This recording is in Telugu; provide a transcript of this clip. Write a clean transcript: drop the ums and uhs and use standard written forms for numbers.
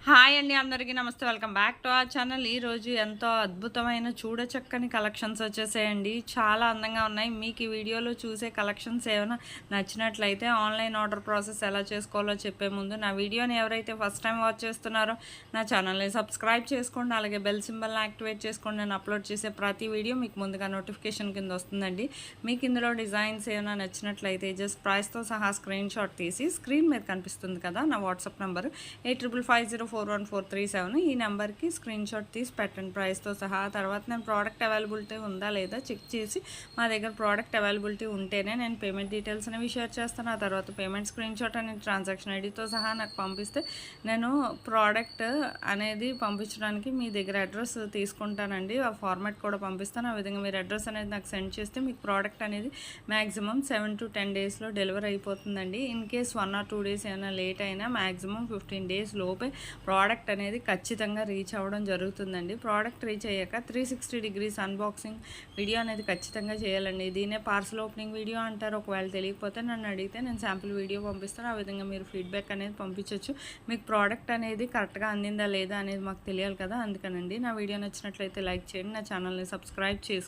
హాయ్ అండి, అందరికీ నమస్తే. Welcome back to our channel. ఈరోజు ఎంతో అద్భుతమైన చూడచక్కని కలెక్షన్స్ వచ్చేసాయండి. చాలా అందంగా ఉన్నాయి. మీకు ఈ వీడియోలో చూసే కలెక్షన్స్ ఏమైనా నచ్చినట్లయితే ఆన్లైన్ ఆర్డర్ ప్రాసెస్ ఎలా చేసుకోవాలో చెప్పే ముందు నా వీడియోని ఎవరైతే ఫస్ట్ టైం వాచ్ చేస్తున్నారో నా ఛానల్ని సబ్స్క్రైబ్ చేసుకోండి. అలాగే బెల్ సింబల్ని యాక్టివేట్ చేసుకోండి. నేను అప్లోడ్ చేసే ప్రతి వీడియో మీకు ముందుగా నోటిఫికేషన్ కింద వస్తుందండి. మీకు ఇందులో డిజైన్స్ ఏమైనా నచ్చినట్లయితే జస్ట్ ప్రైస్తో సహా స్క్రీన్ షాట్ తీసి స్క్రీన్ మీద కనిపిస్తుంది కదా నా వాట్సాప్ నెంబర్ 85504147 ఈ నెంబర్కి స్క్రీన్ షాట్ తీసి పెట్టండి ప్రైస్తో సహా. తర్వాత నేను ప్రోడక్ట్ అవైలబిలిటీ ఉందా లేదా చెక్ చేసి మా దగ్గర ప్రోడక్ట్ అవైలబిలిటీ ఉంటేనే నేను పేమెంట్ డీటెయిల్స్ అనేవి షేర్ చేస్తాను. ఆ తర్వాత పేమెంట్ స్క్రీన్ షాట్ అనేది ట్రాన్సాక్షన్ ఐడితో సహా నాకు పంపిస్తే నేను ప్రోడక్ట్ అనేది పంపించడానికి మీ దగ్గర అడ్రస్ తీసుకుంటానండి. ఆ ఫార్మాట్ కూడా పంపిస్తాను. ఆ విధంగా మీరు అడ్రస్ అనేది నాకు సెండ్ చేస్తే మీకు ప్రోడక్ట్ అనేది మ్యాక్సిమం 7 to 10 డేస్లో డెలివరీ అయిపోతుందండి. ఇన్ కేస్ 1 or 2 డేస్ ఏమైనా లేట్ అయినా మ్యాక్సిమం 15 డేస్ లోపే ప్రోడక్ట్ అనేది ఖచ్చితంగా రీచ్ అవ్వడం జరుగుతుందండి. ప్రోడక్ట్ రీచ్ అయ్యాక 360 degrees అన్బాక్సింగ్ వీడియో అనేది ఖచ్చితంగా చేయాలండి. దీనే పార్సల్ ఓపెనింగ్ వీడియో అంటారు. ఒకవేళ తెలియకపోతే నన్ను అడిగితే నేను శాంపుల్ వీడియో పంపిస్తాను. ఆ విధంగా మీరు ఫీడ్బ్యాక్ అనేది పంపించవచ్చు. మీకు ప్రోడక్ట్ అనేది కరెక్ట్గా అందిందా లేదా అనేది మాకు తెలియాలి కదా. అందుకనండి నా వీడియో నచ్చినట్లయితే లైక్ చేయండి, నా ఛానల్ని సబ్స్క్రైబ్ చేసుకోండి.